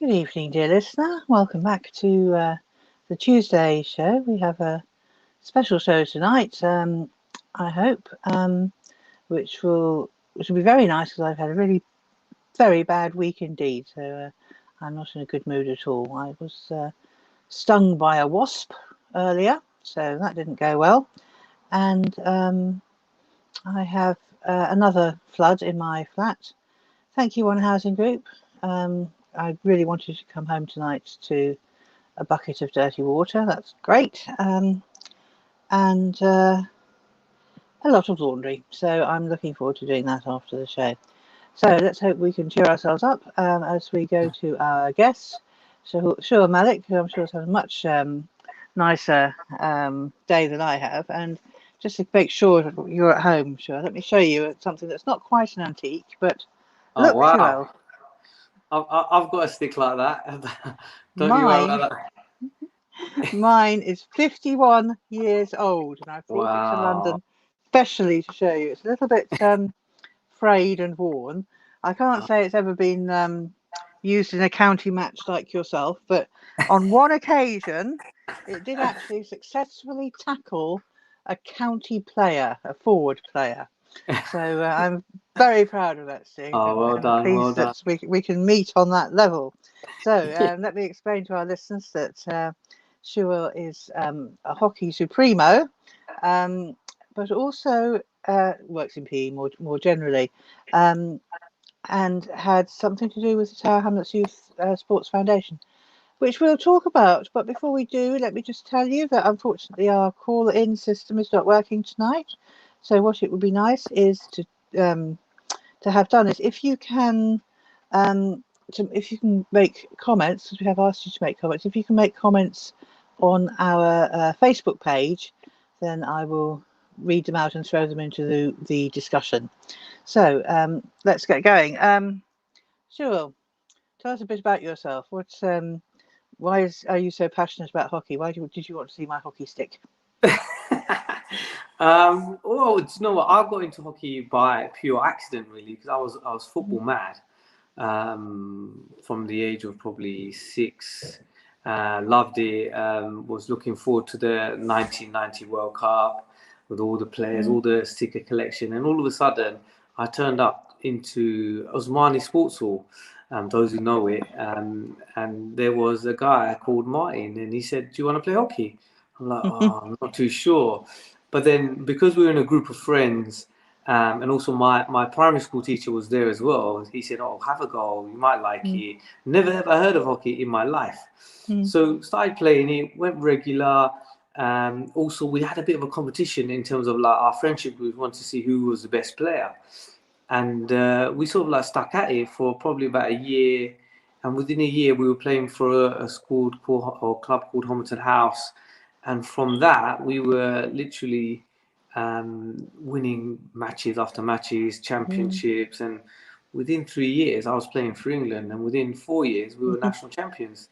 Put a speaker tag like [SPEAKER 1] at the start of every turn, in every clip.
[SPEAKER 1] Good evening, dear listener. Welcome back to the Tuesday show. We have a special show tonight, I hope, which will be very nice because I've had a really very bad week indeed. So I'm not in a good mood at all. I was stung by a wasp earlier, so that didn't go well. And I have another flood in my flat. Thank you, One Housing Group. I really wanted to come home tonight to a bucket of dirty water. That's great. And a lot of laundry. So I'm looking forward to doing that after the show. So let's hope we can cheer ourselves up as we go to our guest, Shuhel Malique, who I'm sure has had a much nicer day than I have. And just to make sure you're at home, Shuhel, let me show you something that's not quite an antique, but
[SPEAKER 2] Oh
[SPEAKER 1] look,
[SPEAKER 2] wow!
[SPEAKER 1] Shuhel,
[SPEAKER 2] I've got a stick like that. Don't you worry
[SPEAKER 1] mine
[SPEAKER 2] about that.
[SPEAKER 1] Mine is 51 years old, and I've brought it to
[SPEAKER 2] Wow!
[SPEAKER 1] London specially to show you. It's a little bit frayed and worn. I can't say it's ever been used in a county match like yourself, but on one occasion, it did actually successfully tackle a county player, a forward player. So I'm very proud of that, Steve,
[SPEAKER 2] Oh, well
[SPEAKER 1] and
[SPEAKER 2] done, well
[SPEAKER 1] pleased
[SPEAKER 2] done.
[SPEAKER 1] that we can meet on that level. So
[SPEAKER 2] Yeah.
[SPEAKER 1] let me explain to our listeners that Shuhel is a hockey supremo, um, but also works in PE more generally, um, and had something to do with the Tower Hamlets Youth Sports Foundation, which we'll talk about. But before we do, let me just tell you that unfortunately our call-in system is not working tonight. So what it would be nice is to have done is if you can if you can make comments, because we have asked you to make comments, if you can make comments on our Facebook page, then I will read them out and throw them into the discussion. So let's get going. Shuhel, tell us a bit about yourself. Are you so passionate about hockey? Did you want to see my hockey stick?
[SPEAKER 2] Well, do you know what? I got into hockey by pure accident, really, because I was football mad from the age of probably 6. Loved it. Was looking forward to the 1990 World Cup with all the players, all the sticker collection, and all of a sudden, I turned up into Osmani Sports Hall. Those who know it, and there was a guy called Martin, and he said, "Do you want to play hockey?" I'm like, "Oh, I'm not too sure." But then, because we were in a group of friends, and also my primary school teacher was there as well, he said, "Oh, have a go. You might like it." Never ever heard of hockey in my life. So started playing it, went regular. Also, we had a bit of a competition in terms of like our friendship. We wanted to see who was the best player, and we sort of like stuck at it for probably about a year. And within a year, we were playing for a school called or club called Homerton House, and from that, we were literally winning matches after matches, championships, and within 3 years, I was playing for England, and within 4 years, we were national champions.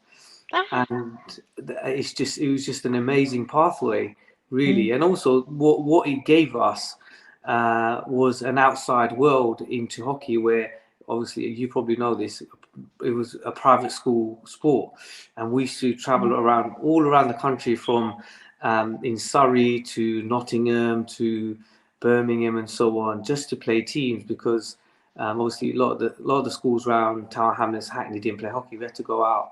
[SPEAKER 2] And it was just an amazing pathway, really. And also, what it gave us was an outside world into hockey, where obviously you probably know this. It was a private school sport, and we used to travel around all around the country, from in Surrey to Nottingham to Birmingham and so on, just to play teams, because obviously a lot of the schools around Tower Hamlets, Hackney didn't play hockey. We had to go out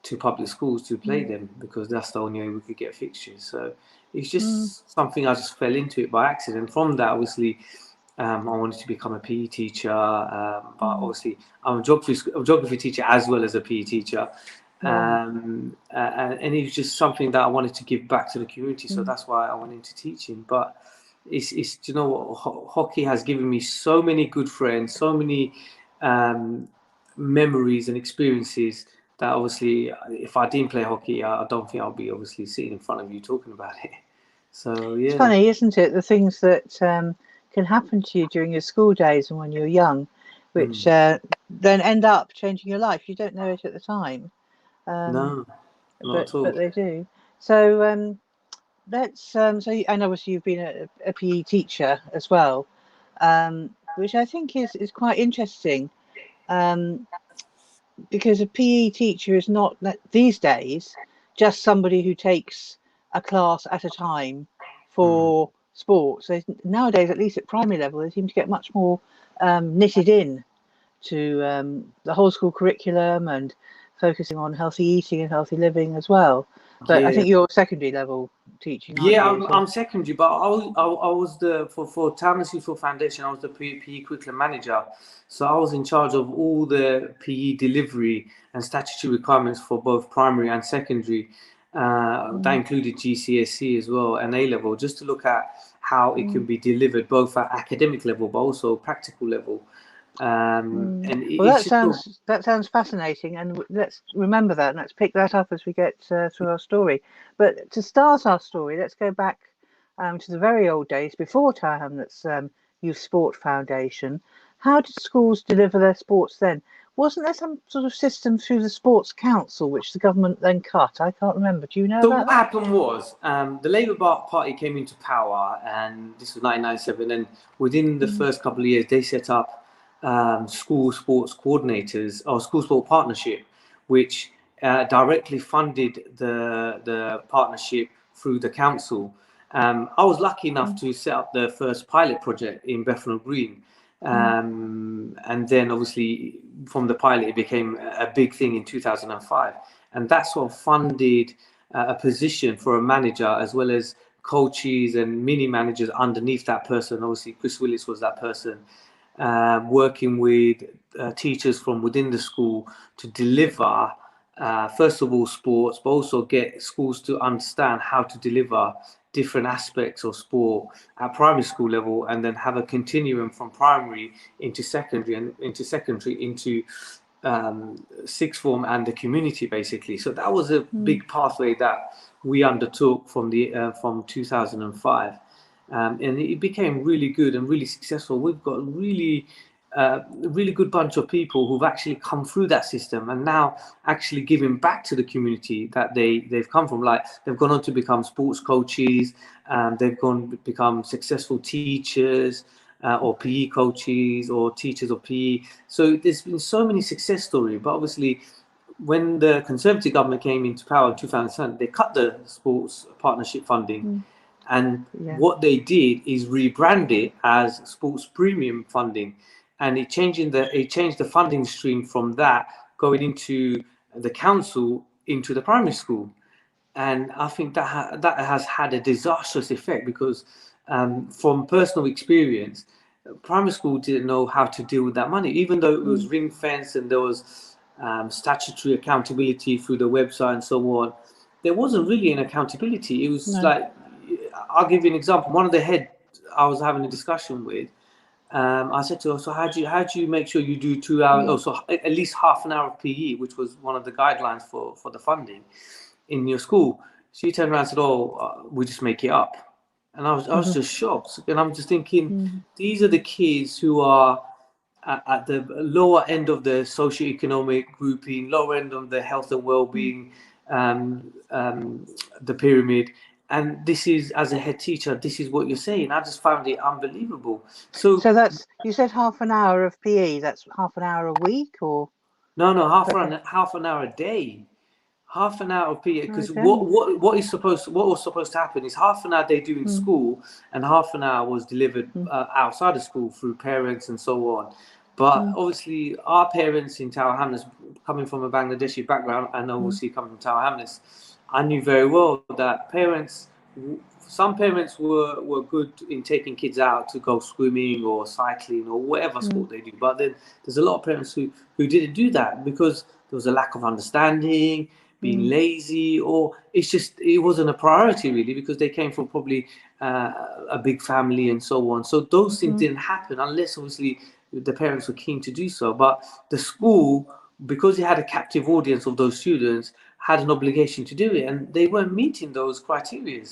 [SPEAKER 2] to public schools to play them, because that's the only way we could get fixtures. So it's just something I just fell into it by accident. From that, obviously, I wanted to become a PE teacher, but obviously I'm a geography teacher as well as a PE teacher. And it was just something that I wanted to give back to the community. So that's why I went into teaching. But it's you know what, hockey has given me so many good friends, so many memories and experiences, that obviously if I didn't play hockey, I don't think I'll be obviously sitting in front of you talking about it. So
[SPEAKER 1] It's
[SPEAKER 2] yeah.
[SPEAKER 1] funny, isn't it? The things that can happen to you during your school days and when you're young, which then end up changing your life. You don't know it at the time,
[SPEAKER 2] No, not at
[SPEAKER 1] but
[SPEAKER 2] all.
[SPEAKER 1] they do. So and obviously you've been a PE teacher as well, which I think is quite interesting. Um, because a PE teacher is not these days just somebody who takes a class at a time for sports. Nowadays, at least at primary level, they seem to get much more knitted in to the whole school curriculum and focusing on healthy eating and healthy living as well. But I
[SPEAKER 2] Yeah.
[SPEAKER 1] think you're secondary level teaching, aren't
[SPEAKER 2] Yeah,
[SPEAKER 1] you? So,
[SPEAKER 2] I'm secondary, but I was the for Tower Hamlets Youthful Foundation. I was the PE curriculum manager, so I was in charge of all the PE delivery and statutory requirements for both primary and secondary. That included GCSE as well and A level, just to look at how it can be delivered both at academic level but also practical level. And
[SPEAKER 1] well,
[SPEAKER 2] it's just
[SPEAKER 1] that sounds fascinating, and let's remember that, and let's pick that up as we get through our story. But to start our story, let's go back to the very old days before Tower Hamlets Youth Sport Foundation. How did schools deliver their sports then? Wasn't there some sort of system through the Sports Council which the government then cut? I can't remember. Do you know
[SPEAKER 2] So
[SPEAKER 1] about
[SPEAKER 2] what
[SPEAKER 1] that?
[SPEAKER 2] happened was the Labour Party came into power, and this was 1997. And within the first couple of years, they set up school sports coordinators or school sport partnership, which directly funded the partnership through the council. I was lucky enough to set up the first pilot project in Bethnal Green. And then obviously from the pilot, it became a big thing in 2005. And that sort of funded a position for a manager, as well as coaches and mini managers underneath that person. Obviously, Chris Willis was that person, working with teachers from within the school to deliver, first of all, sports, but also get schools to understand how to deliver different aspects of sport at primary school level, and then have a continuum from primary into secondary and into sixth form and the community, basically. So that was a big pathway that we undertook from 2005, and it became really good and really successful. We've got really good bunch of people who've actually come through that system and now actually giving back to the community that they've come from. Like, they've gone on to become sports coaches, they've become successful teachers, or PE coaches or teachers of PE. So there's been so many success stories. But obviously, when the Conservative government came into power in 2007, they cut the sports partnership funding. And what they did is rebrand it as sports premium funding. And it changed the funding stream from that going into the council into the primary school. And I think that has had a disastrous effect, because from personal experience, primary school didn't know how to deal with that money, even though it was ring fenced and there was statutory accountability through the website and so on. There wasn't really an accountability. It was like, I'll give you an example. One of the heads I was having a discussion with, I said to her, so how do you make sure you do 2 hours, so at least half an hour of PE, which was one of the guidelines for the funding in your school? She turned around and said, we just make it up. And I was just shocked. And I'm just thinking, these are the kids who are at the lower end of the socioeconomic grouping, lower end of the health and well-being, the pyramid. And this is, as a head teacher, this is what you're saying. I just found it unbelievable. So
[SPEAKER 1] that's, you said half an hour of PE. That's half an hour a week, or
[SPEAKER 2] no, half an hour a day. Half an hour of PE, because what was supposed to happen is half an hour they do in school, and half an hour was delivered outside of school through parents and so on. But obviously, our parents in Tower Hamlets, coming from a Bangladeshi background, and obviously coming from Tower Hamlets, I knew very well that some parents were good in taking kids out to go swimming or cycling or whatever sport they do. But then there's a lot of parents who didn't do that because there was a lack of understanding, being lazy, or it wasn't a priority really, because they came from probably a big family and so on. So those things didn't happen unless obviously the parents were keen to do so. But the school, because it had a captive audience of those students, had an obligation to do it, and they weren't meeting those criteria.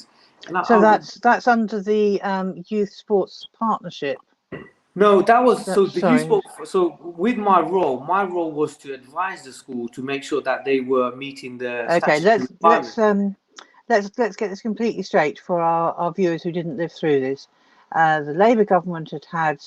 [SPEAKER 1] so that's under the youth sports partnership.
[SPEAKER 2] No, that was the youth
[SPEAKER 1] Sorry.
[SPEAKER 2] sport. So with my role was to advise the school to make sure that they were meeting the
[SPEAKER 1] Okay,
[SPEAKER 2] statutory requirements.
[SPEAKER 1] let's get this completely straight for our viewers who didn't live through this. The Labour government had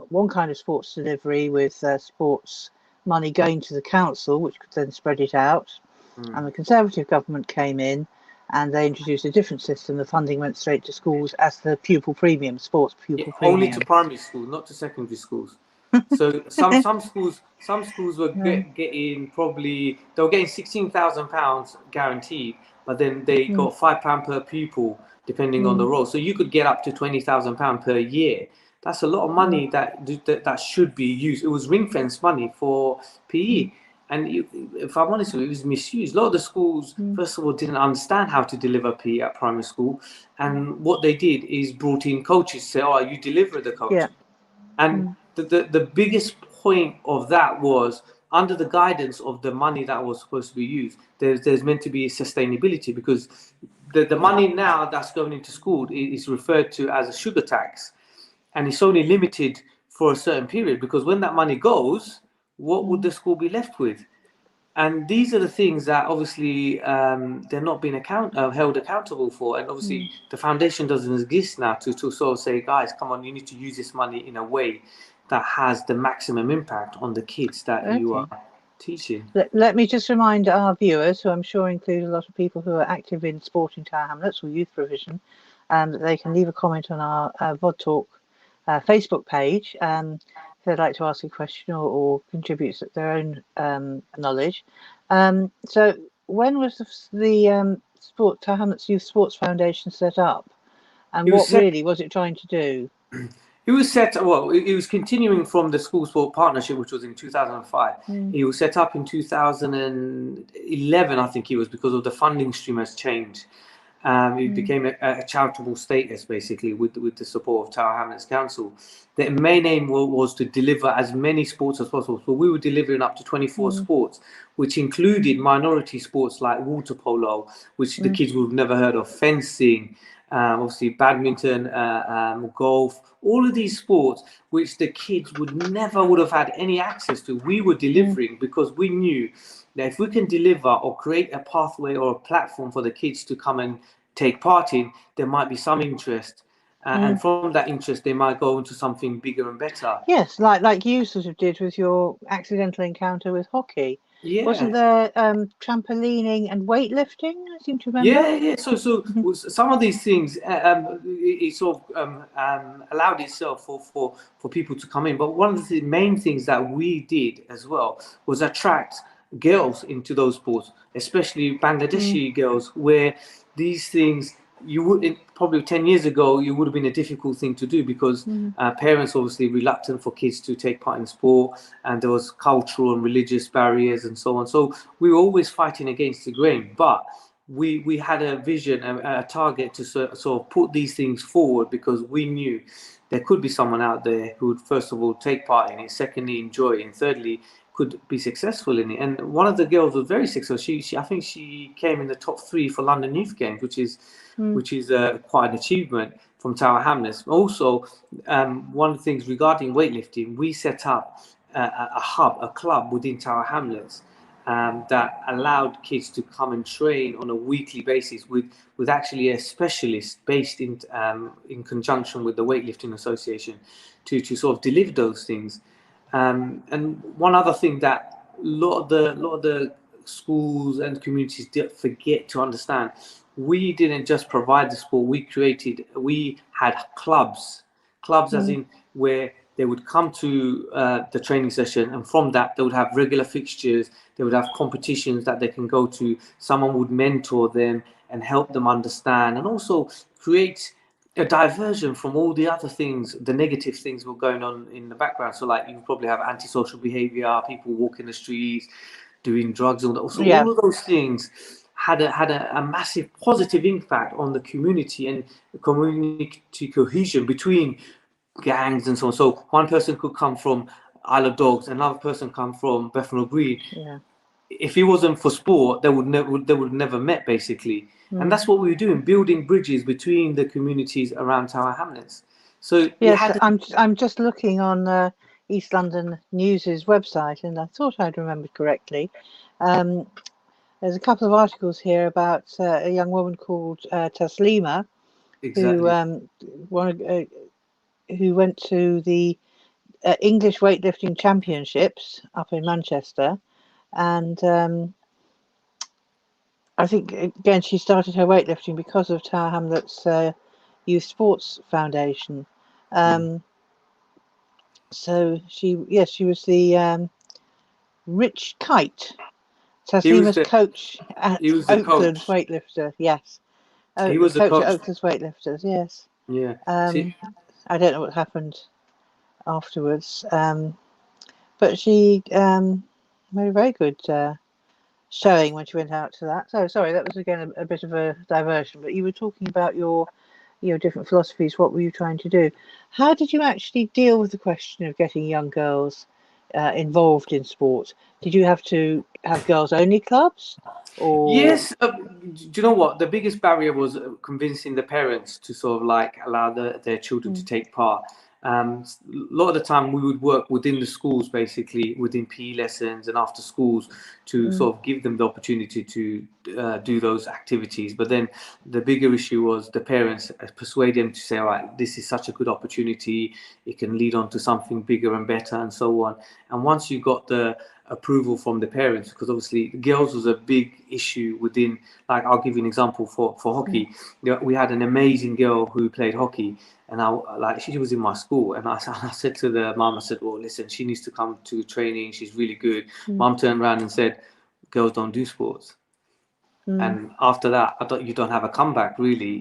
[SPEAKER 1] one kind of sports delivery with sports money going to the council, which could then spread it out. And the Conservative government came in and they introduced a different system. The funding went straight to schools as the pupil premium, sports pupil premium.
[SPEAKER 2] Only to primary school, not to secondary schools. So some schools were getting probably, they were getting £16,000 guaranteed, but then they got £5 per pupil depending on the role. So you could get up to £20,000 per year. That's a lot of money that should be used. It was ring fence money for PE. And if I'm honest with you, it was misused. A lot of the schools, first of all, didn't understand how to deliver PE at primary school. And what they did is brought in coaches to say, oh, you deliver the coach.
[SPEAKER 1] Yeah.
[SPEAKER 2] And the biggest point of that was, under the guidance of the money that was supposed to be used, there's meant to be sustainability, because the money now that's going into school is referred to as a sugar tax. And it's only limited for a certain period, because when that money goes, what would the school be left with? And these are the things that obviously they're not being held accountable for. And obviously the foundation doesn't exist now to sort of say, guys, come on, you need to use this money in a way that has the maximum impact on the kids that you are teaching.
[SPEAKER 1] Let me just remind our viewers, who I'm sure include a lot of people who are active in sport in Tower Hamlets or youth provision, that they can leave a comment on our VOD Talk Facebook page if they'd like to ask a question or contribute their own knowledge. So when was the Tower Hamlets Youth Sports Foundation set up? And what really was it trying to do?
[SPEAKER 2] It was it was continuing from the School Sport Partnership, which was in 2005. It was set up in 2011, I think it was, because of the funding stream has changed. It became a charitable status, basically, with the support of Tower Hamlets Council. The main aim was to deliver as many sports as possible. So we were delivering up to 24 sports, which included minority sports like water polo, which the kids would have never heard of, fencing, obviously badminton, golf, all of these sports which the kids would have had any access to. We were delivering because we knew that if we can deliver or create a pathway or a platform for the kids to come and take part in, there might be some interest. And from that interest, they might go into something bigger and better.
[SPEAKER 1] Yes, like you sort of did with your accidental encounter with hockey.
[SPEAKER 2] Yeah.
[SPEAKER 1] Wasn't there trampolining and weightlifting? I seem to remember.
[SPEAKER 2] Yeah. So some of these things, it sort of allowed itself for people to come in. But one of the main things that we did as well was attract girls into those sports, especially Bangladeshi girls, where these things, probably 10 years ago, it would have been a difficult thing to do, because parents obviously reluctant for kids to take part in sport, and there was cultural and religious barriers and so on. So we were always fighting against the grain, but we had a vision, a target to sort of put these things forward, because we knew there could be someone out there who would, first of all, take part in it, secondly, enjoy it, and thirdly, could be successful in it. And one of the girls was very successful. I think she came in the top 3 for London Youth Games, which is quite an achievement from Tower Hamlets. Also, one of the things regarding weightlifting, we set up a club within Tower Hamlets that allowed kids to come and train on a weekly basis with actually a specialist based in conjunction with the Weightlifting Association to sort of deliver those things. And one other thing that a lot of the schools and communities forget to understand, we didn't just provide the sport. We had clubs as in where they would come to the training session, and from that they would have regular fixtures. They would have competitions that they can go to. Someone would mentor them and help them understand, and also create a diversion from all the other things, the negative things were going on in the background. So like you probably have antisocial behavior, people walking the streets, doing drugs, all of those things had a massive positive impact on the community and community cohesion between gangs and so on. So one person could come from Isle of Dogs, another person come from Bethnal Green.
[SPEAKER 1] Yeah.
[SPEAKER 2] If it wasn't for sport, they would never met, basically. And that's what we were doing, building bridges between the communities around Tower Hamlets. So
[SPEAKER 1] yes, I'm just looking on East London News's website, and I thought I'd remembered correctly. There's a couple of articles here about a young woman called Taslima, who went to the English weightlifting championships up in Manchester, and I think again she started her weightlifting because of Tower Hamlets Youth Sports Foundation. So she was the Rich Kite, Taslima's coach at Oakland weightlifter. Yes,
[SPEAKER 2] he was the
[SPEAKER 1] coach
[SPEAKER 2] coach
[SPEAKER 1] at Oakland's weightlifters. Yes.
[SPEAKER 2] Yeah.
[SPEAKER 1] I don't know what happened afterwards, but she made a very good showing when she went out to that. So sorry, that was again a bit of a diversion. But you were talking about your different philosophies. What were you trying to do? How did you actually deal with the question of getting young girls involved in sport? Did you have to have girls only clubs? Or
[SPEAKER 2] yes, do you know what the biggest barrier was? Convincing the parents to sort of like allow their children to take part. A lot of the time we would work within the schools, basically within PE lessons and after schools, to sort of give them the opportunity to do those activities. But then the bigger issue was the parents persuade them to say, all right, this is such a good opportunity, it can lead on to something bigger and better and so on. And once you got the approval from the parents, because obviously girls was a big issue within, like I'll give you an example for hockey. We had an amazing girl who played hockey, and she was in my school, and I said to the mum, I said, well, listen, she needs to come to training, she's really good. Mum turned around and said, girls don't do sports. And after that, I thought you don't have a comeback really.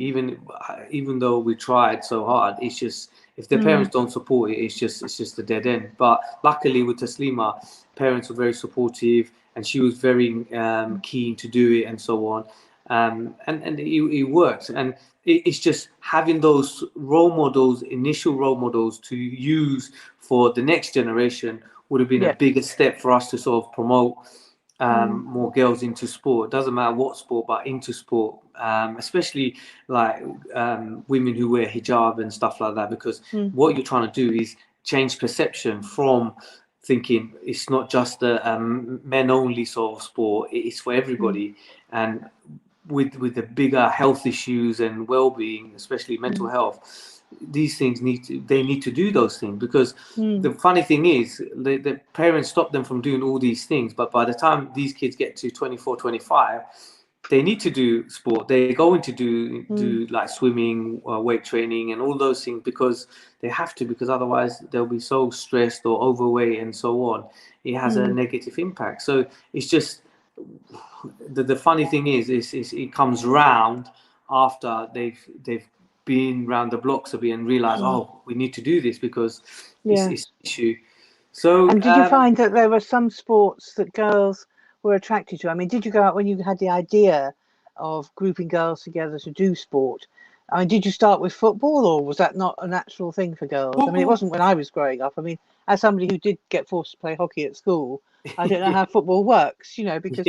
[SPEAKER 2] Even though we tried so hard, it's just if the parents don't support it, it's just a dead end. But luckily with Taslima, parents were very supportive, and she was very keen to do it and so on. And it works. And it's just having those role models, initial role models to use for the next generation would have been a bigger step for us to sort of promote more girls into sport. It doesn't matter what sport, but into sport, especially like women who wear hijab and stuff like that, because what you're trying to do is change perception from thinking it's not just a men only sort of sport, it's for everybody. And with the bigger health issues and well-being, especially mental health, these things need to do those things, because the funny thing is the parents stop them from doing all these things, but by the time these kids get to 24, 25, they need to do sport. They're going to do like swimming, weight training and all those things, because they have to, because otherwise they'll be so stressed or overweight and so on. It has a negative impact. So it's just the funny thing is it comes round after they've been round the blocks a bit and realize, oh, we need to do this because it's an issue. So
[SPEAKER 1] and did you find that there were some sports that girls were attracted to? I mean, did you go out when you had the idea of grouping girls together to do sport? I mean, did you start with football, or was that not a natural thing for girls? I mean, it wasn't when I was growing up. I mean, as somebody who did get forced to play hockey at school, I don't know how football works, because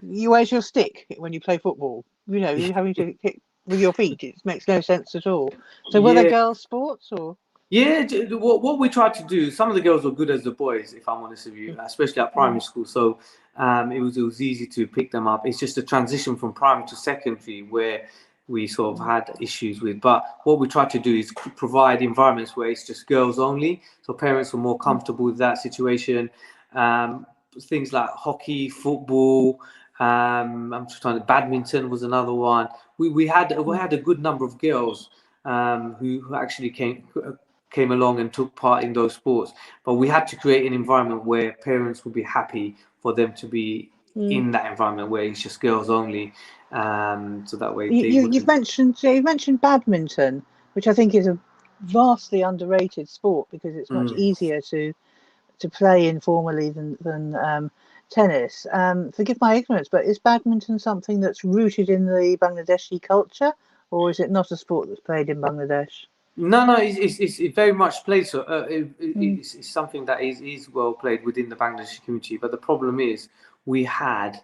[SPEAKER 1] where's your stick when you play football? You're having to hit with your feet. It makes no sense at all. So were there girls' sports or?
[SPEAKER 2] Yeah, what we tried to do, some of the girls were good as the boys, if I'm honest with you, especially at primary school. So it was easy to pick them up. It's just a transition from primary to secondary where we sort of had issues with. But what we tried to do is provide environments where it's just girls only, so parents were more comfortable with that situation. Things like hockey, football. I'm just trying to. Badminton was another one. We had a good number of girls who actually came along and took part in those sports. But we had to create an environment where parents would be happy for them to be in that environment where it's just girls only. So that way
[SPEAKER 1] you've mentioned badminton, which I think is a vastly underrated sport because it's much easier to play informally than tennis. Forgive my ignorance, but is badminton something that's rooted in the Bangladeshi culture, or is it not a sport that's played in Bangladesh?
[SPEAKER 2] No, it's very much played. So it's something that is well played within the Bangladeshi community. But the problem is we had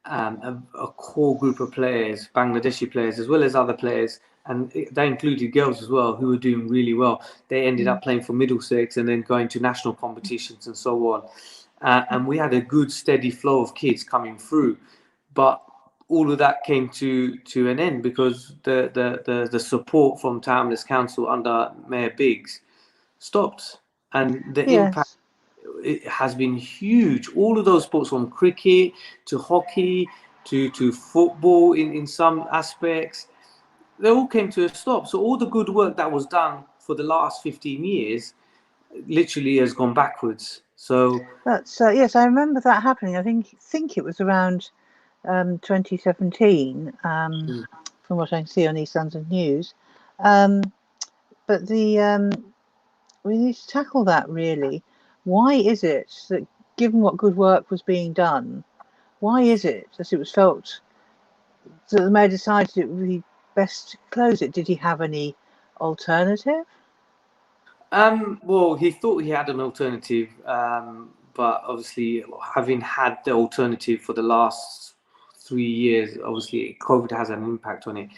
[SPEAKER 2] a core group of players, Bangladeshi players, as well as other players, and that included girls as well, who were doing really well. They ended up playing for Middlesex and then going to national competitions and so on. And we had a good steady flow of kids coming through. But all of that came to an end because the support from Tower Hamlets Council under Mayor Biggs stopped. and the impact,
[SPEAKER 1] Yes.
[SPEAKER 2] it has been huge. All of those sports, from cricket to hockey to football in some aspects, they all came to a stop. So all the good work that was done for the last 15 years literally has gone backwards. So
[SPEAKER 1] That's yes, I remember that happening. I think it was around 2017, from what I can see on East London News. Um, but we need to tackle that really. Why is it that, given what good work was being done, why is it that it was felt that the mayor decided it would be best to close it? Did he have any alternative?
[SPEAKER 2] well, he thought he had an alternative, but obviously, having had the alternative for the last 3 years, obviously, COVID has an impact on it.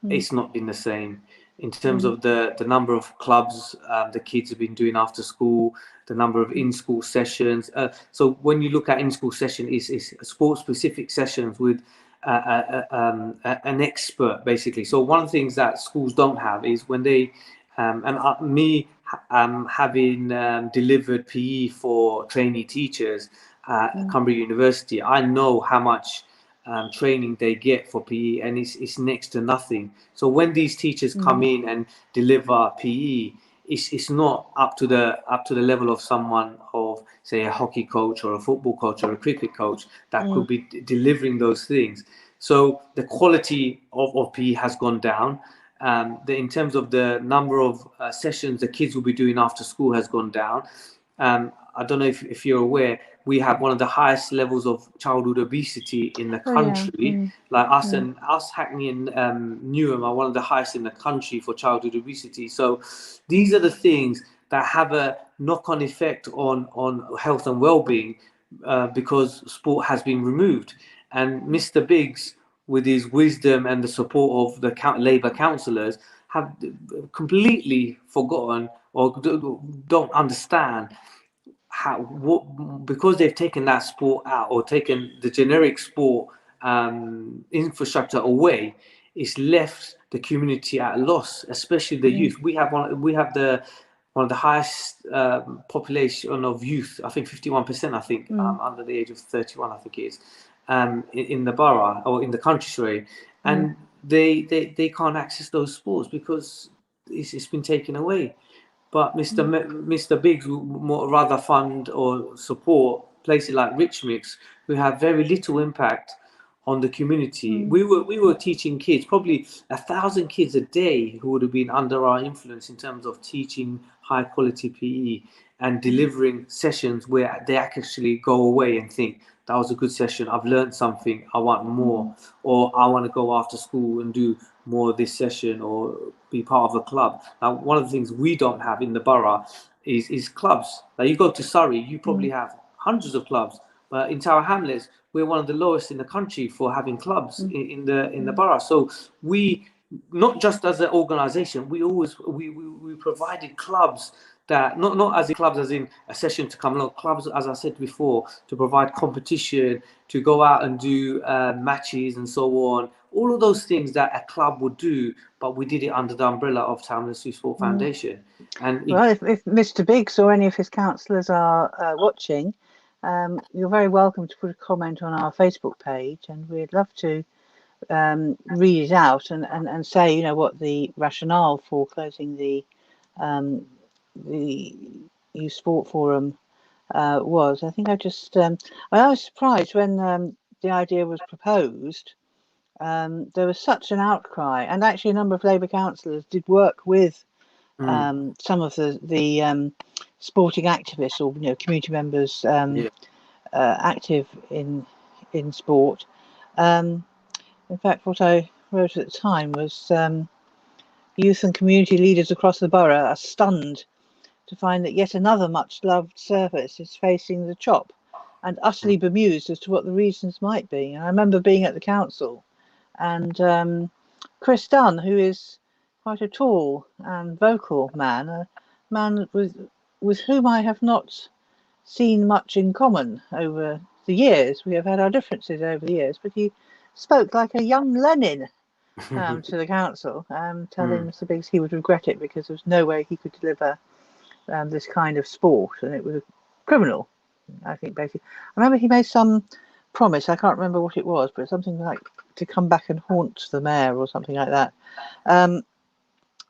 [SPEAKER 1] Mm,
[SPEAKER 2] It's not been the same in terms
[SPEAKER 1] mm,
[SPEAKER 2] of the number of clubs the kids have been doing after school, the number of in-school sessions. So when you look at in-school session, is sport-specific sessions with an expert, basically. So one of the things that schools don't have is when they having delivered PE for trainee teachers at
[SPEAKER 1] mm,
[SPEAKER 2] Cumbria University, I know how much training they get for PE, and it's next to nothing. So when these teachers come
[SPEAKER 1] mm,
[SPEAKER 2] in and deliver PE, it's not up to the level of someone of, say, a hockey coach or a football coach or a cricket coach that
[SPEAKER 1] mm,
[SPEAKER 2] could be delivering those things. So the quality of PE has gone down. In terms of the number of sessions the kids will be doing after school has gone down. I don't know if you're aware, we have one of the highest levels of childhood obesity in the
[SPEAKER 1] oh yeah.
[SPEAKER 2] country.
[SPEAKER 1] Mm,
[SPEAKER 2] Like
[SPEAKER 1] yeah.
[SPEAKER 2] us, Hackney and Newham are one of the highest in the country for childhood obesity. So these
[SPEAKER 1] Mm,
[SPEAKER 2] are the things that have a knock-on effect on health and well-being, because sport has been removed. And Mr. Biggs, with his wisdom and the support of the Labour councillors, have completely forgotten or don't understand how, what, because they've taken that sport out or taken the generic sport infrastructure away. It's left the community at a loss, especially the
[SPEAKER 1] mm,
[SPEAKER 2] youth. We have the one of the highest population of youth. I think 51%. I think
[SPEAKER 1] mm,
[SPEAKER 2] under the age of 31. I think it is in the borough or in the country, sorry,
[SPEAKER 1] mm,
[SPEAKER 2] and they can't access those sports because it's been taken away. But
[SPEAKER 1] mm,
[SPEAKER 2] Mr. Biggs would more rather fund or support places like Rich Mix, who have very little impact on the community.
[SPEAKER 1] mm,
[SPEAKER 2] We were teaching kids, probably 1,000 kids a day, who would have been under our influence in terms of teaching high quality PE and
[SPEAKER 1] mm,
[SPEAKER 2] delivering sessions where they actually go away and think, that was a good session, I've learned something, I want more,
[SPEAKER 1] mm,
[SPEAKER 2] or I want to go after school and do more of this session or be part of a club. Now, one of the things we don't have in the borough is clubs. Now, you go to Surrey, you probably
[SPEAKER 1] mm,
[SPEAKER 2] have hundreds of clubs, but in Tower Hamlets, we're one of the lowest in the country for having clubs
[SPEAKER 1] mm,
[SPEAKER 2] in the
[SPEAKER 1] mm,
[SPEAKER 2] borough. So we, not just as an organisation, we provided clubs that, not as in clubs as in a session to come along, clubs, as I said before, to provide competition, to go out and do matches and so on. All of those things that a club would do, but we did it under the umbrella of Townless Youth Sport
[SPEAKER 1] mm.
[SPEAKER 2] Foundation. And
[SPEAKER 1] Well, if Mr. Biggs or any of his councillors are watching, you're very welcome to put a comment on our Facebook page, and we'd love to read it out and say, you know, what the rationale for closing the Youth Sport Forum was. I think I was surprised when the idea was proposed. There was such an outcry, and actually a number of Labour councillors did work with
[SPEAKER 2] mm,
[SPEAKER 1] some of the sporting activists or, you know, community members
[SPEAKER 2] yeah.
[SPEAKER 1] active in sport. Um, in fact, what I wrote at the time was youth and community leaders across the borough are stunned to find that yet another much loved service is facing the chop and utterly bemused as to what the reasons might be. And I remember being at the council and Chris Dunn, who is quite a tall and vocal man, a man with whom I have not seen much in common over the years. We have had our differences over the years, but he spoke like a young Lenin to the council, telling
[SPEAKER 2] Mm,
[SPEAKER 1] Mr. Biggs he would regret it because there was no way he could deliver this kind of sport, and it was criminal, I think, basically. I remember he made some promise, I can't remember what it was, but something like to come back and haunt the mayor or something like that.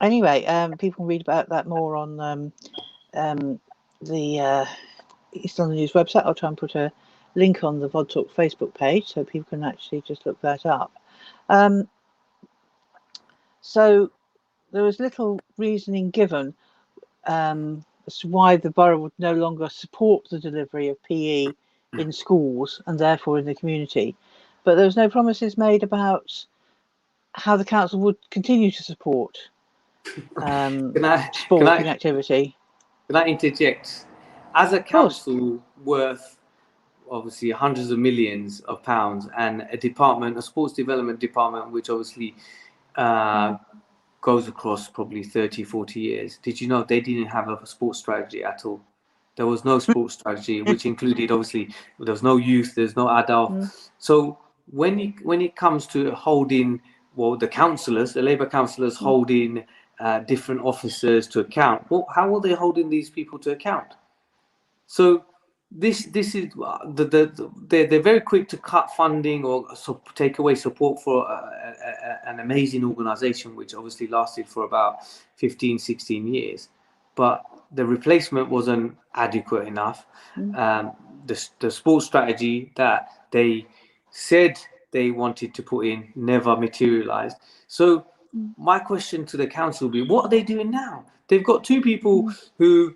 [SPEAKER 1] Anyway, people can read about that more on the East London News website. I'll try and put a link on the VOD Talk Facebook page so people can actually just look that up. So there was little reasoning given as to why the borough would no longer support the delivery of PE in schools and therefore in the community. But there was no promises made about how the council would continue to support sporting activity.
[SPEAKER 2] Can I interject? As a
[SPEAKER 1] Of course.
[SPEAKER 2] council worth obviously hundreds of millions of pounds, and a sports development department, which obviously goes across probably 30, 40 years. Did you know they didn't have a sports strategy at all? There was no sports strategy, which included, obviously, there was no youth, there's no adult. So when it comes to holding, well, the Labour councillors holding different officers to account, well, how are they holding these people to account? So this is they're very quick to cut funding or take away support for an amazing organisation which obviously lasted for about 15, 16 years, but the replacement wasn't adequate enough. The sports strategy that they said they wanted to put in never materialised. So my question to the council will be, what are they doing now? They've got two people who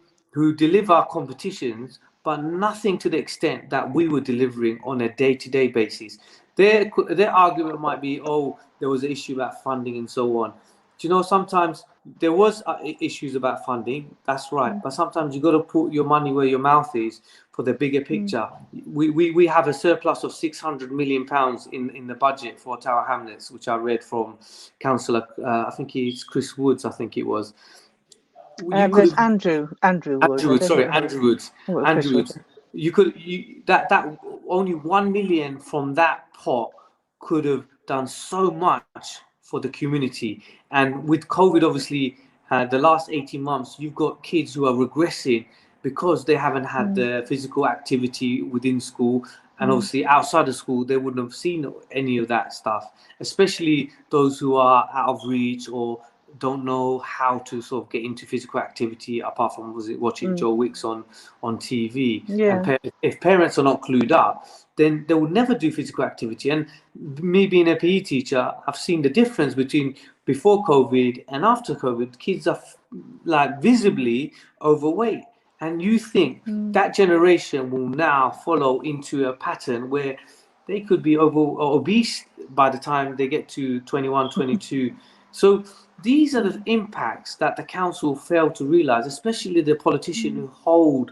[SPEAKER 2] deliver competitions, but nothing to the extent that we were delivering on a day-to-day basis. Their argument might be, oh, there was an issue about funding and so on. Do you know, sometimes there was issues about funding, that's right, but sometimes you got to put your money where your mouth is for the bigger picture. We have a surplus of £600 million in the budget for Tower Hamlets, which I read from Councillor, I think it's Chris Woods, I think it was.
[SPEAKER 1] There's Andrew Woods.
[SPEAKER 2] Andrew Woods. That only 1 million from that pot could have done so much for the community. And with COVID, obviously, the last 18 months, you've got kids who are regressing because they haven't had the physical activity within school. And obviously outside of school, they wouldn't have seen any of that stuff, especially those who are out of reach or don't know how to sort of get into physical activity apart from watching Joe Wicks on TV. And if parents are not clued up, then they will never do physical activity. And me being a PE teacher, I've seen the difference between before COVID and after COVID. Kids are like visibly overweight, and you think that generation will now follow into a pattern where they could be obese by the time they get to 21, 22. So these are the impacts that the council failed to realise, especially the politicians who hold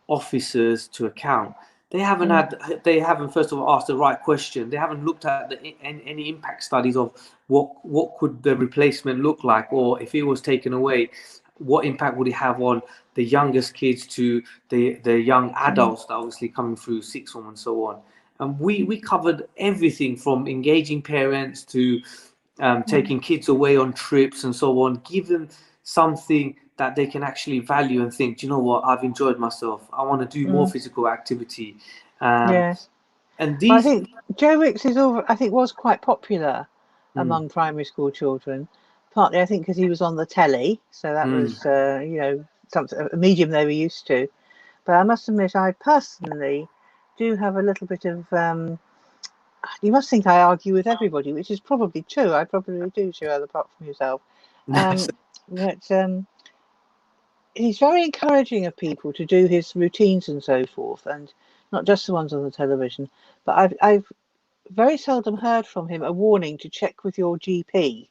[SPEAKER 2] officers to account. They haven't first of all asked the right question. They haven't looked at any impact studies of what could the replacement look like, or if it was taken away, what impact would it have on the youngest kids to the young adults that are obviously coming through sixth form and so on. And we covered everything from engaging parents to taking kids away on trips and so on, give them something that they can actually value and think, do you know what, I've enjoyed myself, I want to do more physical activity.
[SPEAKER 1] Yes. And I think Joe Wicks was quite popular among primary school children, partly I think because he was on the telly, so that was a medium they were used to. But I must admit, I personally do have a little bit of you must think I argue with everybody, which is probably true. I probably do, Shuhel, apart from yourself. But he's very encouraging of people to do his routines and so forth, and not just the ones on the television. But I've very seldom heard from him a warning to check with your GP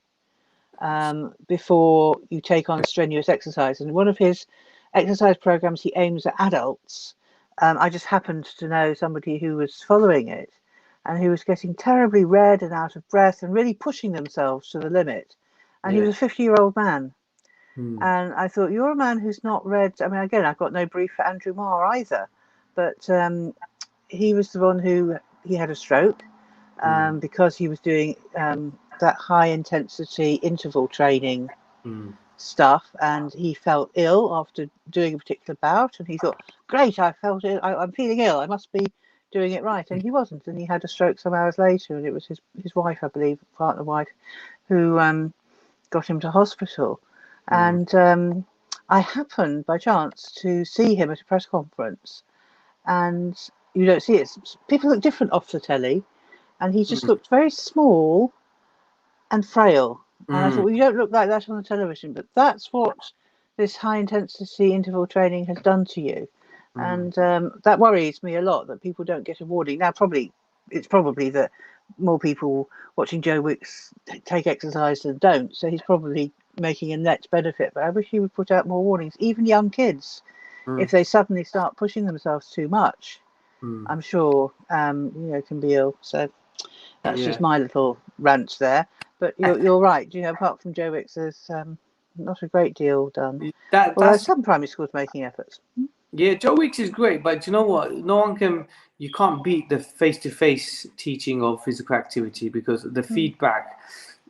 [SPEAKER 1] before you take on strenuous exercise. And one of his exercise programs, he aims at adults. I just happened to know somebody who was following it, and who was getting terribly red and out of breath and really pushing themselves to the limit. And he was a 50-year-old man. And I thought, you're a man who's not read. I mean, again, I've got no brief for Andrew Marr either, but he was the one he had a stroke because he was doing that high intensity interval training stuff, and he felt ill after doing a particular bout, and he thought, great, I felt it, I'm feeling ill, I must be doing it right, and he wasn't, and he had a stroke some hours later, and it was his wife, I believe, partner wife, who got him to hospital. And I happened by chance to see him at a press conference, and you don't see it, people look different off the telly, and he just looked very small and frail. And I thought, well, you don't look like that on the television, but that's what this high intensity interval training has done to you. And that worries me a lot, that people don't get a warning. Now, it's probably that more people watching Joe Wicks take exercise than don't. So he's probably making a net benefit. But I wish he would put out more warnings. Even young kids, if they suddenly start pushing themselves too much, I'm sure, can be ill. So that's just my little rant there. But you're right. Apart from Joe Wicks, there's not a great deal done. Although some primary schools making efforts.
[SPEAKER 2] Yeah, Joe Wicks is great, but you know what? You can't beat the face-to-face teaching of physical activity, because the feedback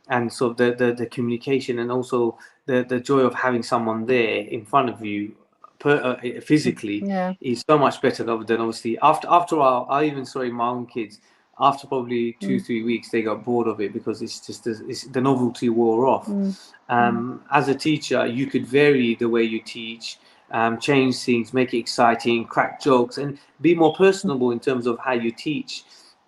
[SPEAKER 2] and sort of the communication, and also the joy of having someone there in front of you physically is so much better than obviously after a while. I even saw in my own kids, after probably 2-3 weeks, they got bored of it, because it's just the novelty wore off. As a teacher, you could vary the way you teach, change things, make it exciting, crack jokes, and be more personable in terms of how you teach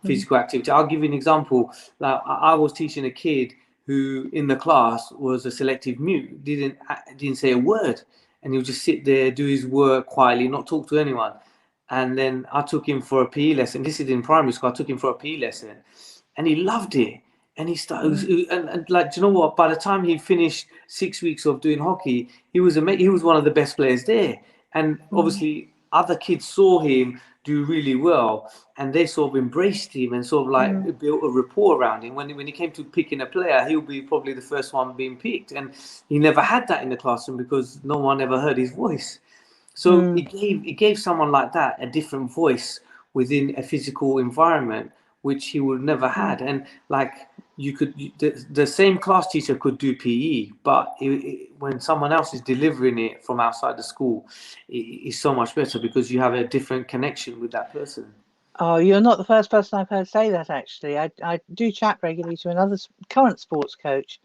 [SPEAKER 2] physical activity. I'll give you an example. Like, I was teaching a kid who in the class was a selective mute, didn't say a word, and he would just sit there, do his work quietly, not talk to anyone. And then I took him for a PE lesson. This is in primary school. I took him for a PE lesson, and he loved it. And he started, and like, do you know what? By the time he finished 6 weeks of doing hockey, he was one of the best players there. And obviously, other kids saw him do really well, and they sort of embraced him and sort of like built a rapport around him. When he came to picking a player, he'll be probably the first one being picked, and he never had that in the classroom because no one ever heard his voice. So it gave someone like that a different voice within a physical environment, which he would never had. And like, the same class teacher could do PE, but when someone else is delivering it from outside the school, it's so much better, because you have a different connection with that person.
[SPEAKER 1] Oh, you're not the first person I've heard say that, actually. I do chat regularly to another current sports coach,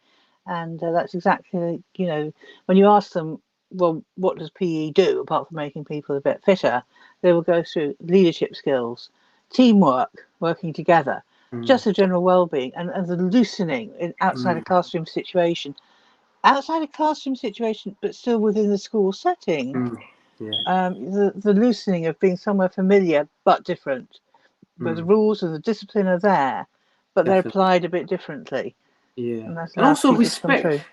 [SPEAKER 1] and that's exactly, when you ask them, well, what does PE do apart from making people a bit fitter? They will go through leadership skills, teamwork, working together, just a general well-being, and the loosening outside a classroom situation, but still within the school setting. The loosening of being somewhere familiar but different, where the rules and the discipline are there, but they're applied a bit differently.
[SPEAKER 2] And also respect.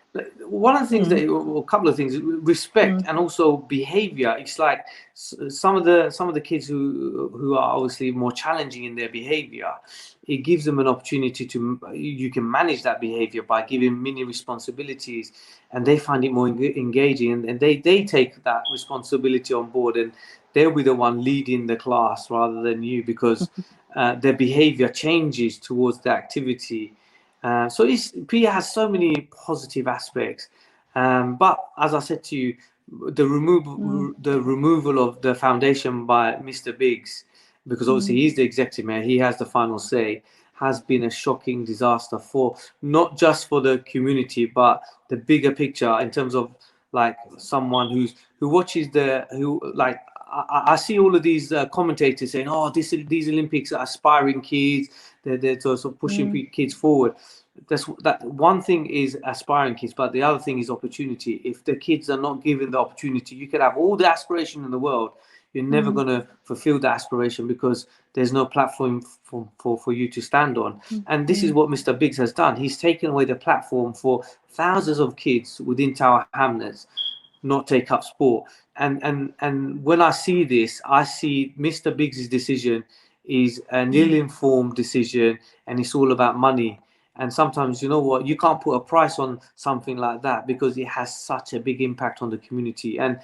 [SPEAKER 2] One of the things a couple of things, respect and also behavior. It's like some of the kids who are obviously more challenging in their behavior, it gives them an opportunity you can manage that behavior by giving mini responsibilities, and they find it more engaging, and they take that responsibility on board, and they'll be the one leading the class rather than you, because their behavior changes towards the activity. So PE has so many positive aspects, but as I said to you, the removal of the foundation by Mr. Biggs, because obviously he's the executive mayor, he has the final say, has been a shocking disaster for not just for the community, but the bigger picture in terms of like someone who watches I see all of these commentators saying, "Oh, these Olympics are aspiring kids. They're sort of pushing kids forward." That one thing is aspiring kids, but the other thing is opportunity. If the kids are not given the opportunity, you could have all the aspiration in the world. You're never going to fulfill the aspiration, because there's no platform for you to stand on. And this is what Mr. Biggs has done. He's taken away the platform for thousands of kids within Tower Hamlets not take up sport. And when I see this, I see Mr. Biggs' decision is an ill-informed decision, and it's all about money. And sometimes, you know what, you can't put a price on something like that, because it has such a big impact on the community. And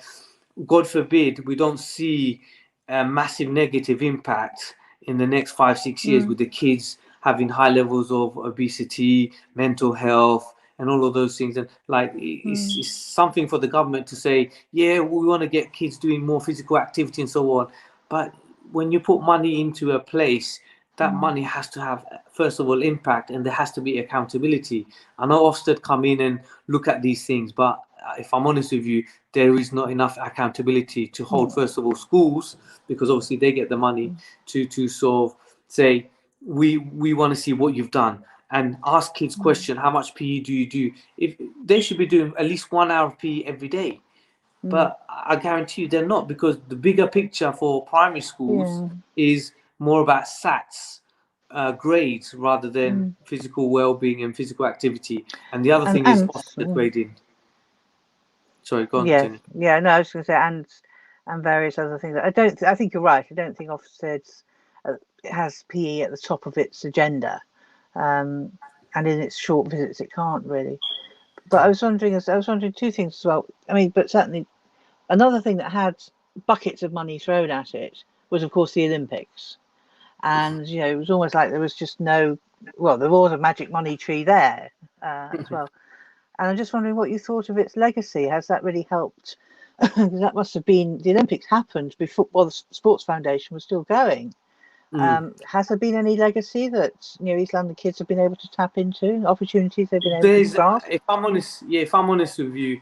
[SPEAKER 2] God forbid we don't see a massive negative impact in the next 5-6 years with the kids having high levels of obesity, mental health, and all of those things. And like, it's something for the government to say, yeah, we want to get kids doing more physical activity and so on. But when you put money into a place, that money has to have, first of all, impact, and there has to be accountability. I know Ofsted come in and look at these things, but if I'm honest with you, there is not enough accountability to hold, first of all, schools, because obviously they get the money to sort of say, we want to see what you've done, and ask kids question, how much PE do you do? If they should be doing at least 1 hour of PE every day. But I guarantee you they're not, because the bigger picture for primary schools is more about SATs, grades, rather than physical well-being and physical activity. And the other thing is Ofsted grading. Sorry, go on, Jenny.
[SPEAKER 1] Yeah, no, I was going to say, and various other things. I think you're right. I don't think Ofsted has PE at the top of its agenda, and in its short visits, it can't really. But I was wondering two things as well. I mean, but certainly another thing that had buckets of money thrown at it was, of course, the Olympics. And, you know, it was almost like there was just there was a magic money tree there as well. And I'm just wondering what you thought of its legacy. Has that really helped? That must have been, the Olympics happened before, while the Sports Foundation was still going. Has there been any legacy that, you know, East London kids have been able to tap into, opportunities they've been able to grasp?
[SPEAKER 2] If I'm honest with you,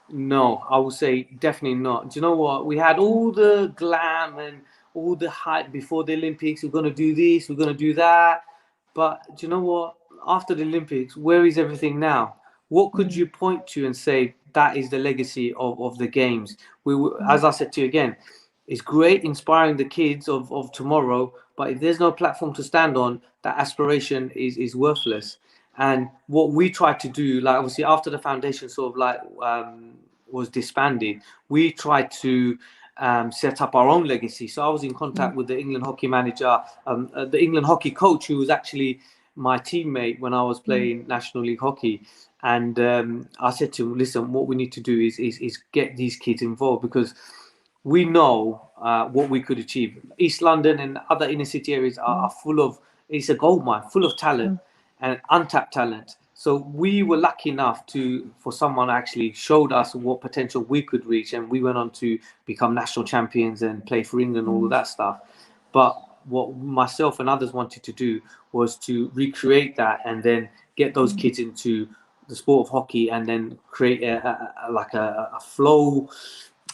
[SPEAKER 2] no, I would say definitely not. Do you know what? We had all the glam and all the hype before the Olympics. We're going to do this, we're going to do that. But do you know what? After the Olympics, where is everything now? What could you point to and say that is the legacy of the games? As I said to you again, it's great inspiring the kids of tomorrow, but if there's no platform to stand on, that aspiration is worthless. And what we tried to do, like obviously after the foundation sort of like was disbanded, we tried to set up our own legacy. So I was in contact with the England hockey manager, the England hockey coach, who was actually my teammate when I was playing National League hockey. And I said to him, listen, what we need to do is get these kids involved, because we know what we could achieve. East London and other inner city areas are full of, it's a gold mine, full of talent and untapped talent. So we were lucky enough for someone actually showed us what potential we could reach, and we went on to become national champions and play for England, all of that stuff. But what myself and others wanted to do was to recreate that and then get those kids into the sport of hockey, and then create a flow,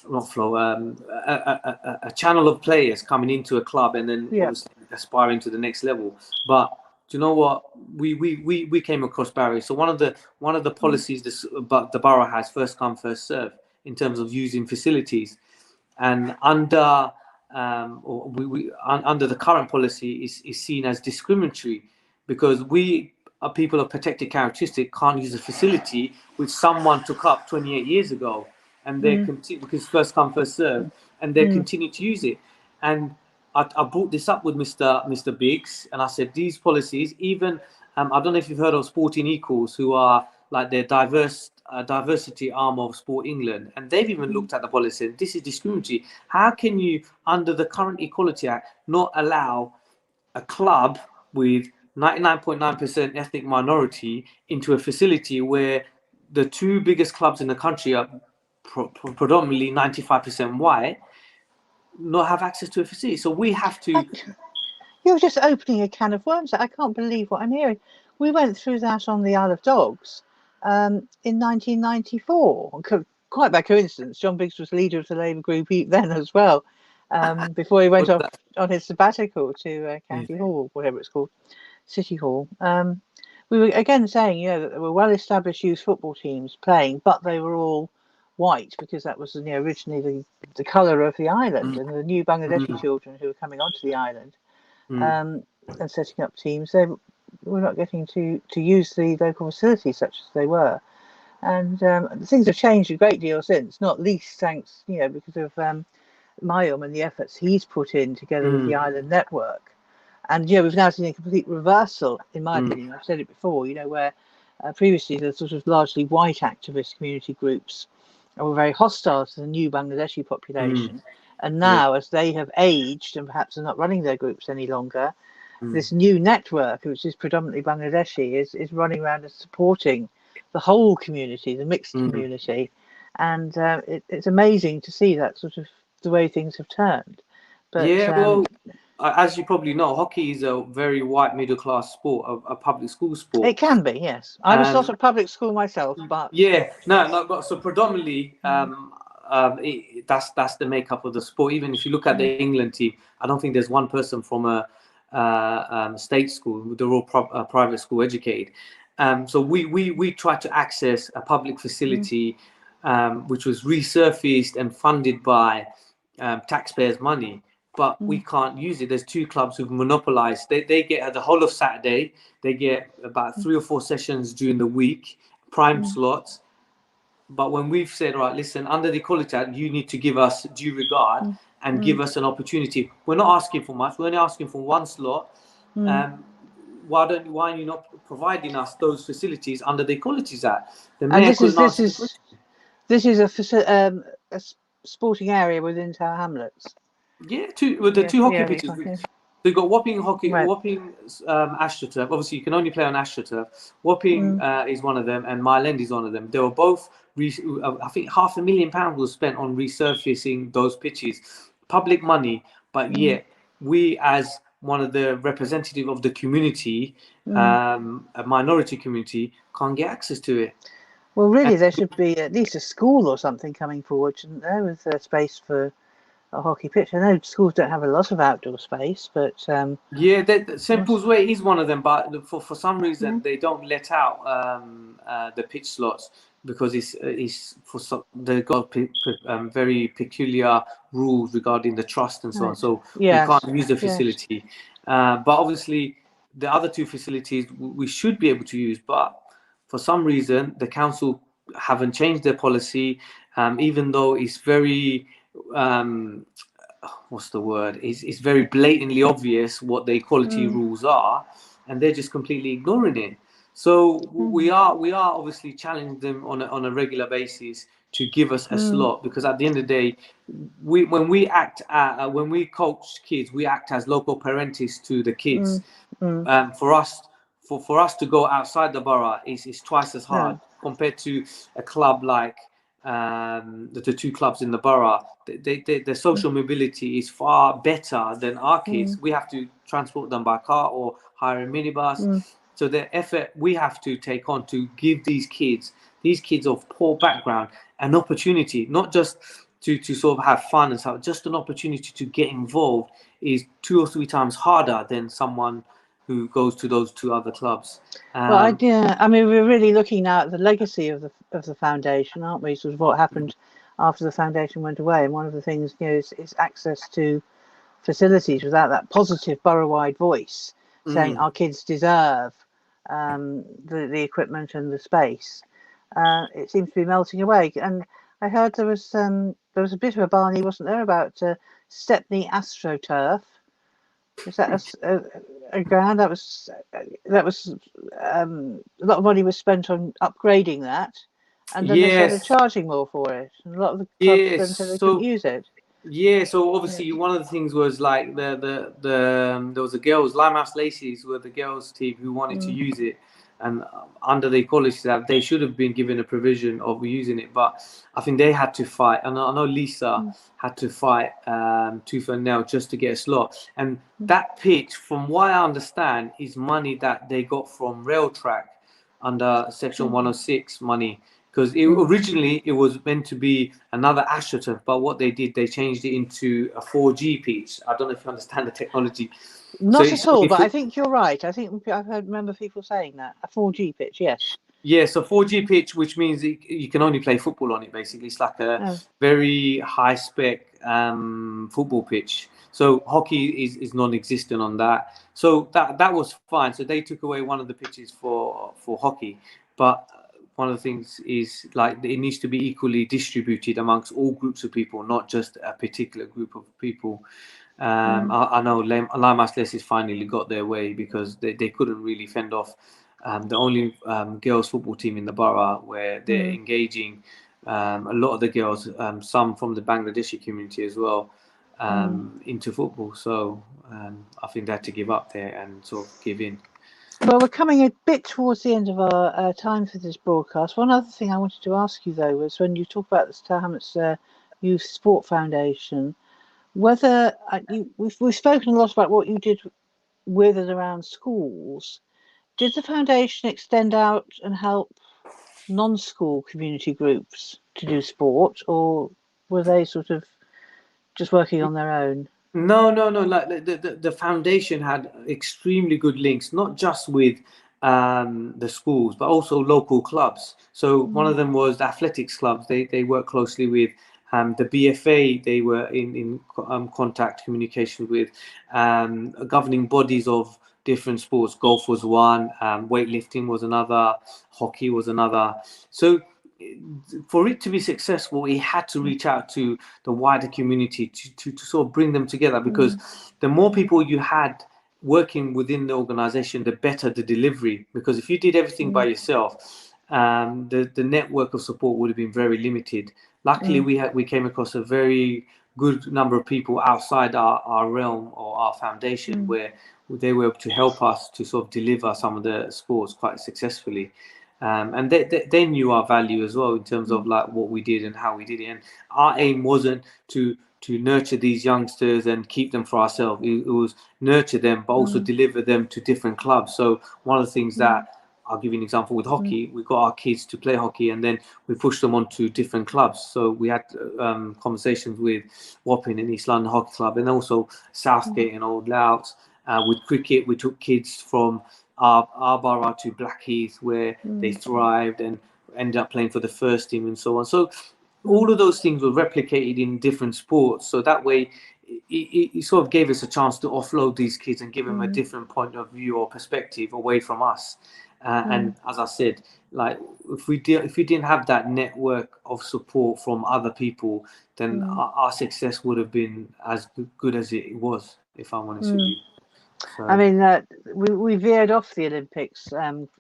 [SPEAKER 2] not flow, a channel of players coming into a club and then obviously aspiring to the next level. But do you know what? We came across barriers. So one of the policies the borough has, first come, first serve, in terms of using facilities. And under under the current policy is seen as discriminatory, because we are people of protected characteristic, can't use a facility which someone took up 28 years ago, and they continue, because first come, first serve, and they continue to use it. And I brought this up with Mr. Biggs, and I said, these policies, even I don't know if you've heard of Sporting Equals, who are like their diversity arm of Sport England, and they've even looked at the policy and this is discriminatory. How can you, under the current Equality Act, not allow a club with 99.9% ethnic minority into a facility where the two biggest clubs in the country are predominantly 95% white, not have access to a facility? So we have to...
[SPEAKER 1] You're just opening a can of worms. I can't believe what I'm hearing. We went through that on the Isle of Dogs in 1994. Quite by coincidence, John Biggs was leader of the Labour group then as well, before he went off on his sabbatical to County Hall, whatever it's called, City Hall. We were again saying, you know, that there were well-established youth football teams playing, but they were all white, because that was, you know, originally the colour of the island, and the new Bangladeshi children who were coming onto the island and setting up teams, they were not getting to use the local facilities such as they were. And things have changed a great deal since, not least thanks, you know, because of Mayum and the efforts he's put in together with the island network. And, you know, we've now seen a complete reversal, in my opinion. I've said it before, you know, where previously the sort of largely white activist community groups were very hostile to the new Bangladeshi population. And now, as they have aged and perhaps are not running their groups any longer, this new network, which is predominantly Bangladeshi, is running around and supporting the whole community, the mixed community, and it's amazing to see that sort of the way things have turned. But
[SPEAKER 2] Yeah, well, as you probably know, hockey is a very white middle class sport, a public school sport.
[SPEAKER 1] it can be, yes. I was taught at public school myself, but
[SPEAKER 2] yeah, no, but so predominantly, that's the makeup of the sport. Even if you look at the England team, I don't think there's one person from a state school. They're all private school educated. So we tried to access a public facility, which was resurfaced and funded by taxpayers' money, but we can't use it. There's two clubs who've monopolized. They get the whole of Saturday. They get about 3 or 4 sessions during the week, prime slots. But when we've said, right, listen, under the Equality Act, you need to give us due regard and give us an opportunity. We're not asking for much. We're only asking for 1 slot. Why are you not providing us those facilities under the Equality Act? The
[SPEAKER 1] and
[SPEAKER 2] mayor couldn't answer the question.
[SPEAKER 1] this is a sporting area within Tower Hamlets.
[SPEAKER 2] Yeah, the two hockey pitches.
[SPEAKER 1] Yeah.
[SPEAKER 2] So you've got Wapping hockey,
[SPEAKER 1] Right.
[SPEAKER 2] Wapping AstroTurf. Obviously, you can only play on AstroTurf. Wapping is one of them, and Mile End is one of them. They were both. I think £500,000 was spent on resurfacing those pitches, public money. But yet, we as one of the representative of the community, a minority community, can't get access to it.
[SPEAKER 1] Well, really, there should be at least a school or something coming forward, shouldn't there, with space for a hockey pitch. I know schools don't have a lot of outdoor space, but
[SPEAKER 2] yeah, St Paul's Way is one of them, but for some reason they don't let out the pitch slots because they've got very peculiar rules regarding the trust and so on. So
[SPEAKER 1] yes.
[SPEAKER 2] we can't use the facility. But obviously, the other 2 facilities we should be able to use, but for some reason the council haven't changed their policy, even though it's very what's the word? It's very blatantly obvious what the equality rules are, and they're just completely ignoring it. So we are obviously challenging them on a regular basis to give us a slot, because at the end of the day, when we coach kids, we act as local parentes to the kids. For us to go outside the borough is twice as hard compared to a club like the 2 clubs in the borough. The social mobility is far better than our kids. We have to transport them by car or hire a minibus. So the effort we have to take on to give these kids of poor background an opportunity, not just to sort of have fun and stuff, just an opportunity to get involved, is 2 or 3 times harder than someone who goes to those 2 other clubs.
[SPEAKER 1] Well, I mean, we're really looking now at the legacy of the foundation, aren't we? Sort of what happened after the foundation went away, and one of the things, is access to facilities without that positive borough-wide voice saying our kids deserve the equipment and the space. It seems to be melting away. And I heard there was a bit of a barney, wasn't there, about Stepney AstroTurf. Is that a ground that was a lot of money was spent on upgrading that, and then they started charging more for it, and a lot of the clubs then said they couldn't use it.
[SPEAKER 2] Yeah, so obviously one of the things was like there was a girls, Limehouse Lacey's were the girls team who wanted to use it, and under the Equality Act they should have been given a provision of using it, but I think they had to fight, and I know Lisa had to fight tooth and nail just to get a slot. And that pitch, from what I understand, is money that they got from Rail Track under Section 106 money. Because originally it was meant to be another AstroTurf, but what they did, they changed it into a 4G pitch. I don't know if you understand the technology.
[SPEAKER 1] Not at all, but I think you're right. I think remember people saying that. A 4G pitch, yes.
[SPEAKER 2] Yeah, so 4G pitch, which means you can only play football on it, basically. It's like a very high-spec football pitch. So hockey is non-existent on that. So that was fine. So they took away one of the pitches for hockey. But one of the things is like it needs to be equally distributed amongst all groups of people, not just a particular group of people. I know Limehouse Lacey's finally got their way because they couldn't really fend off the only girls football team in the borough where they're engaging a lot of the girls, some from the Bangladeshi community as well. into football. So I think they had to give up there and sort of give in.
[SPEAKER 1] Well, we're coming a bit towards the end of our time for this broadcast. One other thing I wanted to ask you, though, was when you talk about the Tower Hamlets Youth Sport Foundation, whether we've spoken a lot about what you did with and around schools. Did the foundation extend out and help non-school community groups to do sport, or were they sort of just working on their own?
[SPEAKER 2] No. Like the foundation had extremely good links, not just with the schools, but also local clubs. So one of them was the athletics clubs. They work closely with the BFA. They were in contact communication with governing bodies of different sports. Golf was one, weightlifting was another, hockey was another. So for it to be successful, it had to reach out to the wider community to sort of bring them together, because the more people you had working within the organization, the better the delivery. Because if you did everything by yourself, the network of support would have been very limited. Luckily, we came across a very good number of people outside our realm or our foundation, where they were able to help us to sort of deliver some of the sports quite successfully. And they knew our value as well in terms of like what we did and how we did it. And our aim wasn't to nurture these youngsters and keep them for ourselves. It was nurture them, but also deliver them to different clubs. So one of the things that, I'll give you an example with hockey. We got our kids to play hockey, and then we pushed them onto different clubs. So we had conversations with Wapping and East London Hockey Club, and also Southgate and Old Louts. With cricket, we took kids from our borough to Blackheath, where they thrived and ended up playing for the first team and so on. So all of those things were replicated in different sports. So that way, it sort of gave us a chance to offload these kids and give them a different point of view or perspective away from us. And as I said, like if we didn't have that network of support from other people, then our success would have been as good as it was, if I'm honest with you. So.
[SPEAKER 1] I mean, we veered off the Olympics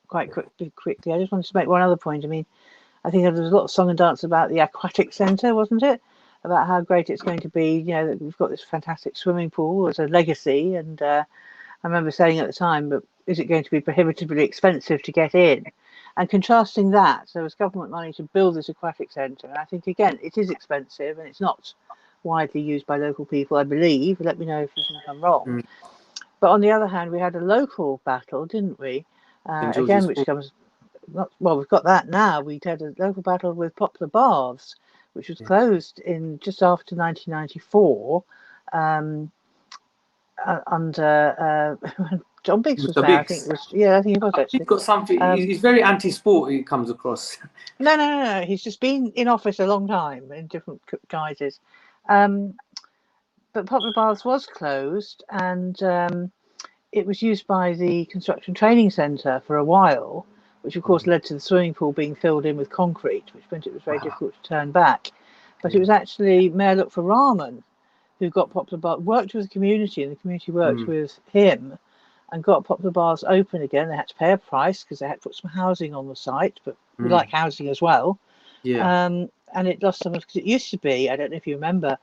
[SPEAKER 1] quite quickly. I just wanted to make one other point. I mean, I think there was a lot of song and dance about the aquatic centre, wasn't it? About how great it's going to be. You know, that we've got this fantastic swimming pool as a legacy. And I remember saying at the time, but is it going to be prohibitively expensive to get in? And contrasting that, there was government money to build this aquatic centre. And I think, again, it is expensive and it's not widely used by local people, I believe. Let me know if you think I'm wrong. But on the other hand, we had a local battle, didn't we? Again, which comes... Well, we've got that now. We had a local battle with Poplar Baths, which was closed in just after 1994 under John Biggs was there. I think it was. Yeah, I think he was actually.
[SPEAKER 2] He's got something. He's very anti-sport. He comes across.
[SPEAKER 1] No. He's just been in office a long time in different guises. But Poplar Baths was closed, and it was used by the Construction Training Centre for a while, which of course led to the swimming pool being filled in with concrete, which meant it was very difficult to turn back. But it was actually Mayor Lutfi Rahman who got Poplar Baths, worked with the community, and the community worked with him and got Poplar Baths open again. They had to pay a price because they had to put some housing on the site, but we like housing as well. And it lost some of, because it used to be, I don't know if you remember,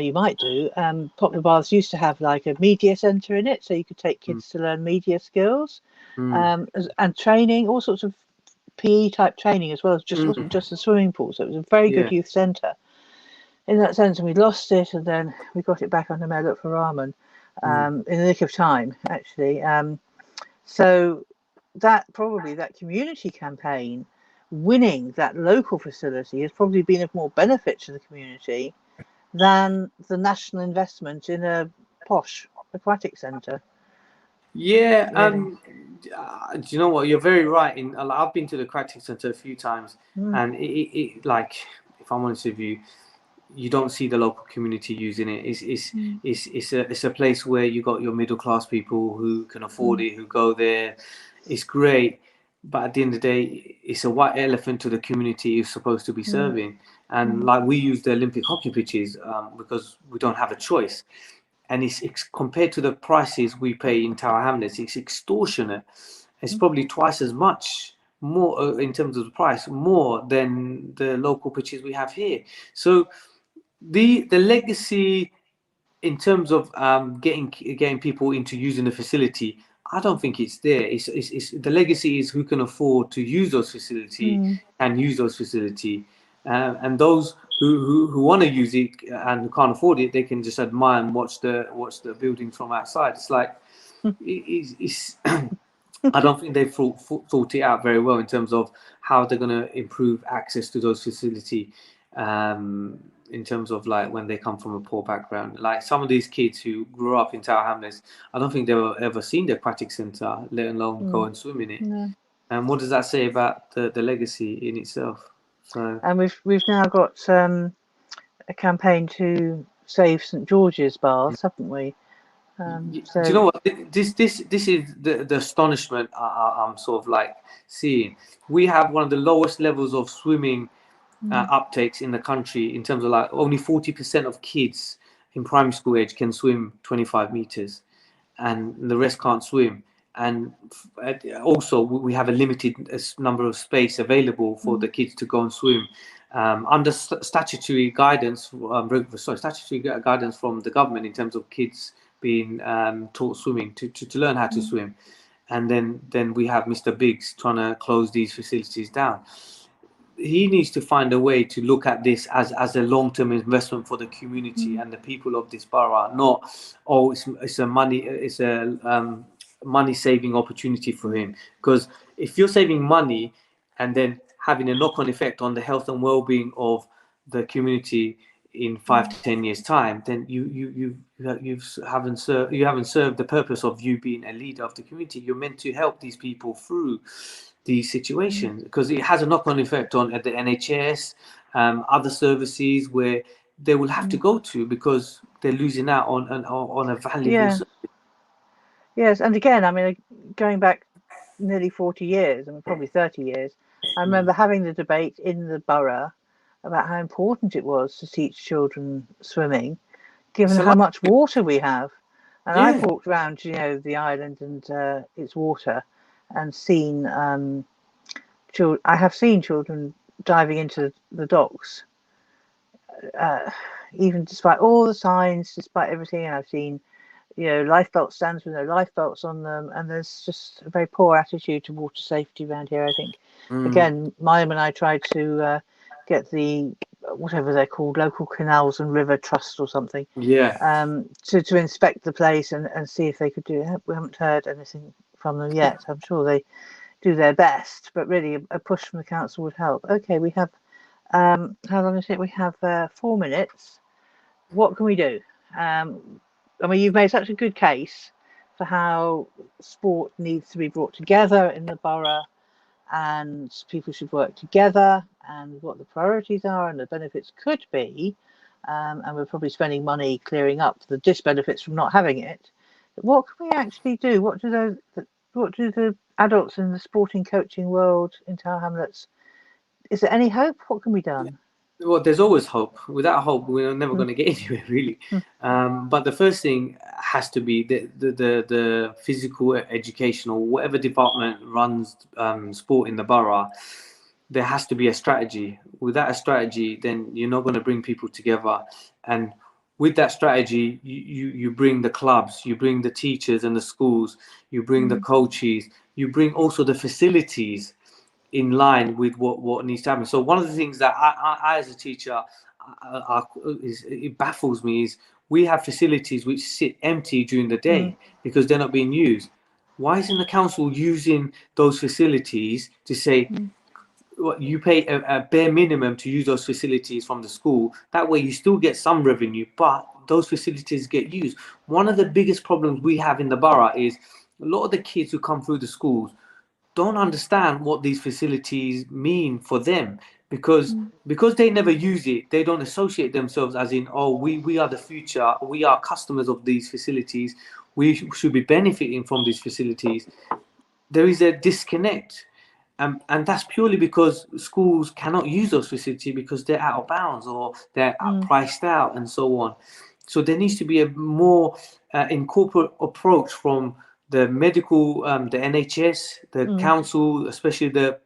[SPEAKER 1] you might do, Poplar Baths used to have like a media centre in it, so you could take kids to learn media skills and training, all sorts of PE type training, as well as just wasn't just a swimming pool. So it was a very good youth centre in that sense, and we lost it, and then we got it back under Mayor Lutfi Rahman in the nick of time, actually. So that community campaign, winning that local facility, has probably been of more benefit to the community than the national investment in a posh aquatic centre.
[SPEAKER 2] Yeah, do you know what? You're very right. I've been to the aquatic centre a few times, and it like, if I'm honest with you, you don't see the local community using it. It's a place where you got your middle class people who can afford it, who go there. It's great, but at the end of the day, it's a white elephant to the community you're supposed to be serving. And like, we use the Olympic hockey pitches because we don't have a choice. And it's compared to the prices we pay in Tower Hamlets, it's extortionate. It's probably twice as much more in terms of the price, more than the local pitches we have here. So the legacy in terms of getting people into using the facility, I don't think it's there. It's the legacy is who can afford to use those facility and use those facility, and those who want to use it and who can't afford it, they can just admire and watch the buildings from outside. It's like it's I don't think they've thought it out very well in terms of how they're going to improve access to those facility. In terms of like when they come from a poor background, like some of these kids who grew up in Tower Hamlets, I don't think they've ever seen the aquatic centre, let alone go and swim in it.
[SPEAKER 1] No.
[SPEAKER 2] And what does that say about the legacy in itself? So,
[SPEAKER 1] And we've now got a campaign to save St George's baths, haven't we?
[SPEAKER 2] do you know what? This is the astonishment I'm sort of like seeing. We have one of the lowest levels of swimming uptakes in the country in terms of like only 40% of kids in primary school age can swim 25 meters, and the rest can't swim. And also we have a limited number of space available for the kids to go and swim under statutory guidance. Statutory guidance from the government in terms of kids being taught swimming to learn how to swim. And then we have Mr. Biggs trying to close these facilities down. He needs to find a way to look at this as a long-term investment for the community and the people of this borough. Not, it's a money-saving opportunity for him. Because if you're saving money and then having a knock-on effect on the health and well-being of the community in 5 to 10 years' time, then you haven't served the purpose of you being a leader of the community. You're meant to help these people through these situations, because it has a knock-on effect on the NHS, other services where they will have to go to because they're losing out on a valuable service.
[SPEAKER 1] Yes, and again, I mean, going back nearly 40 years, I mean, probably 30 years, I remember having the debate in the borough about how important it was to teach children swimming, given how much water we have. And I've walked around, the island and its water, and seen I have seen children diving into the docks, even despite all the signs, despite everything. And I've seen, lifebelt stands with no lifebelts on them, and there's just a very poor attitude to water safety around here, I think. Again, Mayim and I tried to get the, whatever they're called, local canals and river trust or something, to inspect the place and see if they could do it. We haven't heard anything from them yet. I'm sure they do their best, but really a push from the council would help. Okay, we have how long is it? We have 4 minutes. What can we do? I mean, you've made such a good case for how sport needs to be brought together in the borough, and people should work together, and what the priorities are and the benefits could be. And we're probably spending money clearing up the disbenefits from not having it. But what can we actually do? What do the adults in the sporting coaching world in Tower Hamlets, is there any hope? What can be done?
[SPEAKER 2] Well, there's always hope. Without hope, we're never going to get anywhere, really. But the first thing has to be the physical education, or whatever department runs sport in the borough. There has to be a strategy. Without a strategy, then you're not going to bring people together. And with that strategy, you bring the clubs, you bring the teachers and the schools, you bring the coaches, you bring also the facilities in line with what needs to happen. So one of the things that I as a teacher, it baffles me is we have facilities which sit empty during the day because they're not being used. Why isn't the council using those facilities to say, you pay a bare minimum to use those facilities from the school? That way you still get some revenue, but those facilities get used. One of the biggest problems we have in the borough is a lot of the kids who come through the schools don't understand what these facilities mean for them, because they never use it. They don't associate themselves as in, we are the future, we are customers of these facilities, we should be benefiting from these facilities. There is a disconnect, and that's purely because schools cannot use those facilities because they're out of bounds or they're priced out and so on. So there needs to be a more incorporate approach from the medical, the NHS, the council, especially the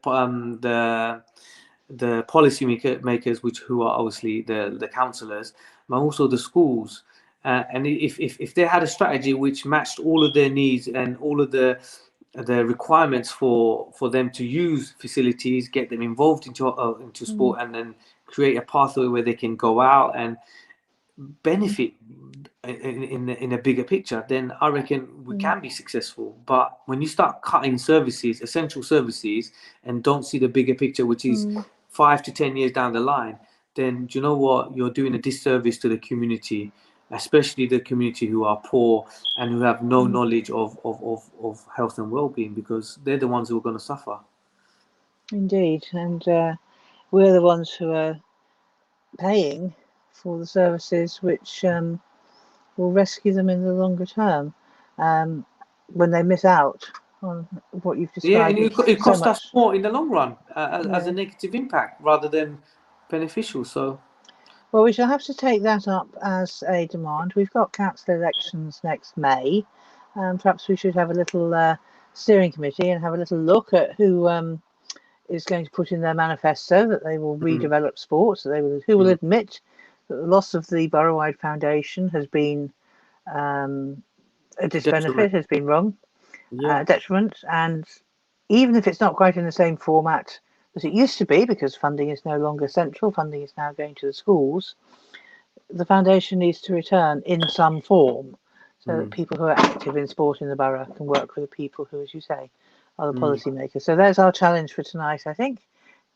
[SPEAKER 2] policy makers, who are obviously the councillors, but also the schools, And if they had a strategy which matched all of their needs and all of the requirements for them to use facilities, get them involved into sport, and then create a pathway where they can go out and benefit in a bigger picture, then I reckon we can be successful. But when you start cutting services, essential services, and don't see the bigger picture, which is 5 to 10 years down the line, then do you know what? You're doing a disservice to the community, especially the community who are poor and who have no knowledge of health and well-being, because they're the ones who are going to suffer.
[SPEAKER 1] Indeed, and we're the ones who are paying for the services which will rescue them in the longer term, when they miss out on what you've described.
[SPEAKER 2] Yeah, and it
[SPEAKER 1] so
[SPEAKER 2] costs
[SPEAKER 1] much.
[SPEAKER 2] us more in the long run as a negative impact rather than beneficial. So,
[SPEAKER 1] well, we shall have to take that up as a demand. We've got council elections next May. Perhaps we should have a little steering committee and have a little look at who is going to put in their manifesto that they will redevelop sports, that who will admit that the loss of the borough-wide foundation has been a disbenefit, has been wrong, detriment, and even if it's not quite in the same format as it used to be, because funding is no longer central, funding is now going to the schools, the foundation needs to return in some form so that people who are active in sport in the borough can work with the people who, as you say, are the policymakers. So there's our challenge for tonight, I think,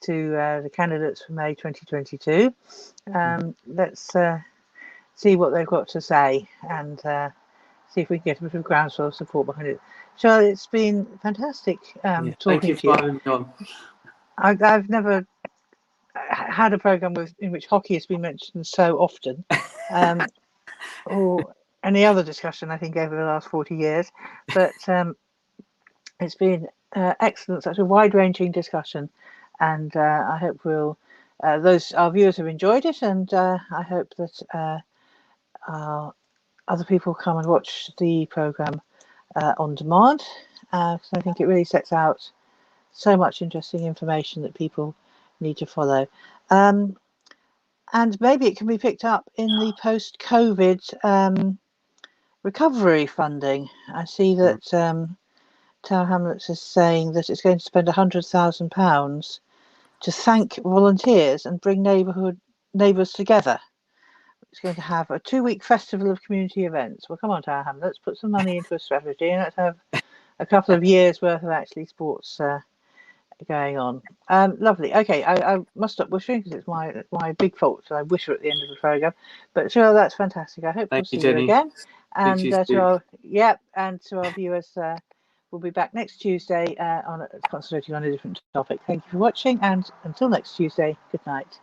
[SPEAKER 1] to the candidates for May 2022. Let's see what they've got to say and see if we can get a bit of groundswell of support behind it. Charlie, it's been fantastic talking to you.
[SPEAKER 2] Thank you for having me on.
[SPEAKER 1] I've never had a programme in which hockey has been mentioned so often, or any other discussion, I think, over the last 40 years. But it's been excellent, such a wide-ranging discussion, and I hope our viewers have enjoyed it, and I hope that other people come and watch the programme on demand, because I think it really sets out so much interesting information that people need to follow. And maybe it can be picked up in the post-COVID recovery funding. I see that Tower Hamlets is saying that it's going to spend £100,000 to thank volunteers and bring neighbours together. It's going to have a 2-week festival of community events. Well, come on, Tower Hamlets, put some money into a strategy and let's have a couple of years worth of actually sports going on. Lovely. Okay, I must stop wishing because it's my big fault. So I wish her at the end of the program. But sure, that's fantastic. I hope we'll see you again. And to our viewers, we'll be back next Tuesday concentrating on a different topic. Thank you for watching, and until next Tuesday, good night.